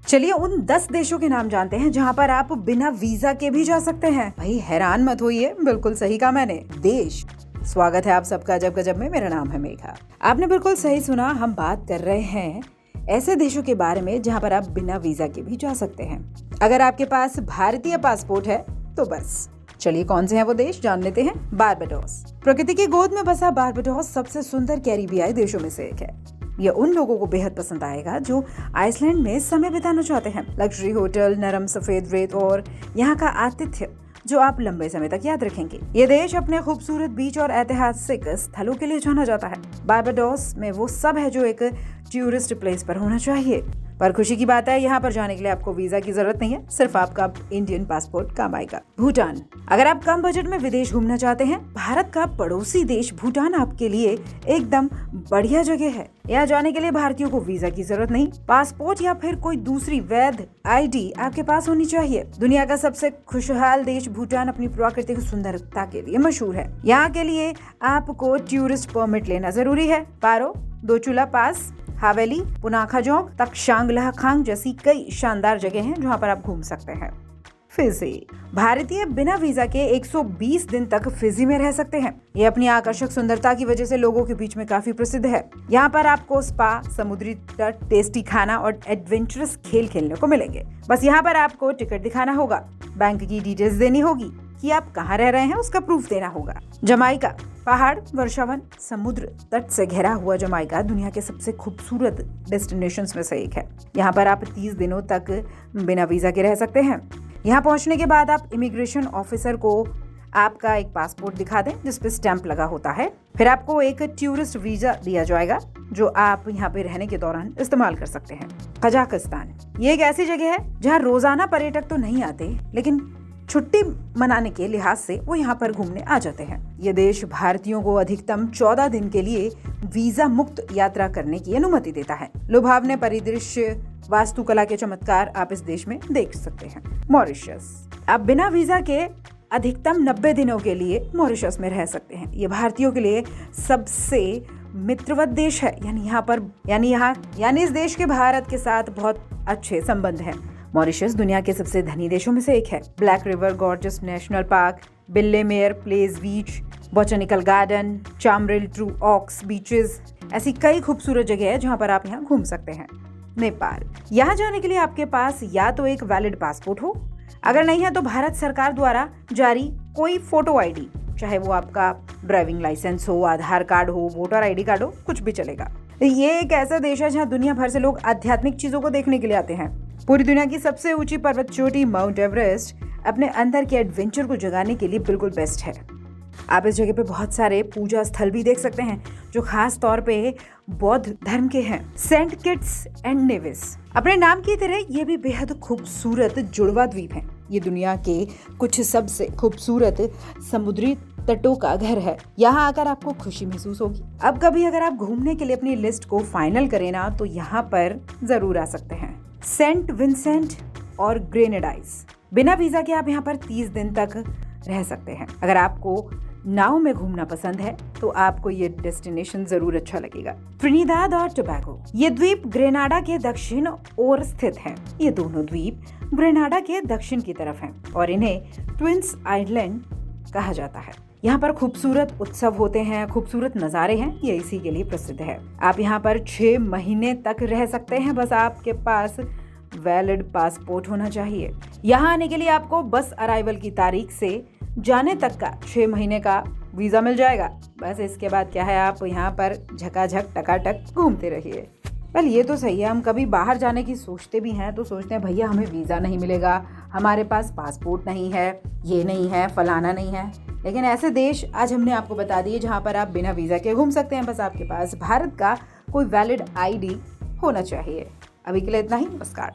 चलिए उन 10 देशों के नाम जानते हैं जहां पर आप बिना वीजा के भी जा सकते हैं। भाई हैरान मत होइए, बिल्कुल सही कहा मैंने, देश। स्वागत है आप सबका अजब गजब में। मेरा नाम है मेघा। आपने बिल्कुल सही सुना, हम बात कर रहे हैं ऐसे देशों के बारे में जहां पर आप बिना वीजा के भी जा सकते हैं। अगर आपके पास भारतीय पासपोर्ट है तो बस। चलिए कौन से हैं वो देश, जान लेते हैं। बारबाडोस। प्रकृति की गोद में बसा बारबाडोस सबसे सुंदर कैरिबियाई देशों में से एक है। यह उन लोगों को बेहद पसंद आएगा जो आइसलैंड में समय बिताना चाहते हैं। लग्जरी होटल, नरम सफेद रेत और यहाँ का आतिथ्य जो आप लंबे समय तक याद रखेंगे। ये देश अपने खूबसूरत बीच और ऐतिहासिक स्थलों के लिए जाना जाता है। बारबाडोस में वो सब है जो एक टूरिस्ट प्लेस पर होना चाहिए। पर खुशी की बात है, यहाँ पर जाने के लिए आपको वीजा की जरूरत नहीं है, सिर्फ आपका इंडियन पासपोर्ट काम आएगा। भूटान। अगर आप कम बजट में विदेश घूमना चाहते हैं, भारत का पड़ोसी देश भूटान आपके लिए एकदम बढ़िया जगह है। यहाँ जाने के लिए भारतीयों को वीजा की जरूरत नहीं, पासपोर्ट या फिर कोई दूसरी वैध आईडी आपके पास होनी चाहिए। दुनिया का सबसे खुशहाल देश भूटान अपनी प्राकृतिक सुंदरता के लिए मशहूर है। यहाँ के लिए आपको टूरिस्ट परमिट लेना जरूरी है। पारो, दोचुला पास, हवेली, पुनाखाजोंग, तक्षांगलाखांग जैसी कई शानदार जगह हैं जहां पर आप घूम सकते हैं। फिजी। भारतीय बिना वीजा के 120 दिन तक फिजी में रह सकते हैं। ये अपनी आकर्षक सुंदरता की वजह से लोगों के बीच में काफी प्रसिद्ध है। यहाँ पर आपको स्पा, समुद्री तट, टेस्टी खाना और एडवेंचरस खेल खेलने को मिलेंगे। बस यहाँ पर आपको टिकट दिखाना होगा, बैंक की डिटेल्स देनी होगी कि आप कहाँ रह रहे हैं, उसका प्रूफ देना होगा। जमाइका। पहाड़, वर्षावन, समुद्र तट से घिरा हुआ जमाइका दुनिया के सबसे खूबसूरत डेस्टिनेशंस में से एक है। यहाँ पर आप 30 दिनों तक बिना वीजा के रह सकते हैं। यहाँ पहुँचने के बाद आप इमिग्रेशन ऑफिसर को आपका एक पासपोर्ट दिखा दें जिस पे स्टैंप लगा होता है। फिर आपको एक टूरिस्ट वीजा दिया जाएगा जो आप यहाँ पे रहने के दौरान इस्तेमाल कर सकते हैं। कजाकिस्तान। ये एक ऐसी जगह है जहाँ रोजाना पर्यटक तो नहीं आते, लेकिन छुट्टी मनाने के लिहाज से वो यहाँ पर घूमने आ जाते हैं। ये देश भारतीयों को अधिकतम 14 दिन के लिए वीजा मुक्त यात्रा करने की अनुमति देता है। लुभावने परिदृश्य, वास्तुकला के चमत्कार आप इस देश में देख सकते हैं। मॉरिशस। आप बिना वीजा के अधिकतम 90 दिनों के लिए मॉरिशस में रह सकते हैं। ये भारतीयों के लिए सबसे मित्रवत देश है, यानी इस देश के भारत के साथ बहुत अच्छे संबंध हैं। मॉरिशस दुनिया के सबसे धनी देशों में से एक है। Black River Gorges National Park, Belle Mare Place beach, botanical garden, Chamarel Trou aux Biches, ऐसी कई खूबसूरत जगह है जहां पर आप यहाँ घूम सकते हैं। नेपाल। यहाँ जाने के लिए आपके पास या तो एक वैलिड पासपोर्ट हो, अगर नहीं है तो भारत सरकार द्वारा जारी कोई फोटो आईडी, चाहे वो आपका ड्राइविंग लाइसेंस हो, आधार कार्ड हो, वोटर आईडी कार्ड हो, कुछ भी चलेगा। ये एक ऐसा देश है जहाँ दुनिया भर से लोग आध्यात्मिक चीजों को देखने के लिए आते हैं। पूरी दुनिया की सबसे ऊंची पर्वत चोटी माउंट एवरेस्ट अपने अंदर के एडवेंचर को जगाने के लिए बिल्कुल बेस्ट है। आप इस जगह पे बहुत सारे पूजा स्थल भी देख सकते हैं जो खास तौर पे बौद्ध धर्म के हैं। Saint Kitts and Nevis. अपने नाम की तरह ये भी बेहद खूबसूरत जुड़वा द्वीप है। ये दुनिया के कुछ सबसे खूबसूरत समुद्री तटों का घर है। यहाँ आकर आपको खुशी महसूस होगी। अब कभी अगर आप घूमने के लिए अपनी लिस्ट को फाइनल करें ना, तो यहाँ पर जरूर आ सकते हैं। सेंट विंसेंट और ग्रेनेडाइस। बिना वीजा के आप यहाँ पर 30 दिन तक रह सकते हैं। अगर आपको नाव में घूमना पसंद है तो आपको ये डेस्टिनेशन जरूर अच्छा लगेगा। ट्रिनिदाद और टोबैगो। ये द्वीप ग्रेनाडा के दक्षिण ओर स्थित है। ये दोनों द्वीप ग्रेनाडा के दक्षिण की तरफ हैं और इन्हें ट्विंस आइलैंड कहा जाता है। यहाँ पर खूबसूरत उत्सव होते हैं, खूबसूरत नज़ारे हैं, ये इसी के लिए प्रसिद्ध है। आप यहाँ पर 6 महीने तक रह सकते हैं, बस आपके पास वैलिड पासपोर्ट होना चाहिए। यहाँ आने के लिए आपको बस अराइवल की तारीख से जाने तक का 6 महीने का वीजा मिल जाएगा। बस इसके बाद क्या है, आप यहाँ पर झकाझक टकाटक घूमते रहिए। वेल ये तो सही है, हम कभी बाहर जाने की सोचते भी हैं तो सोचते हैं भैया हमें वीज़ा नहीं मिलेगा, हमारे पास पासपोर्ट नहीं है, ये नहीं है, फलाना नहीं है। लेकिन ऐसे देश आज हमने आपको बता दिए जहाँ पर आप बिना वीज़ा के घूम सकते हैं। बस आपके पास भारत का कोई वैलिड आईडी होना चाहिए। अभी के लिए इतना ही, नमस्कार।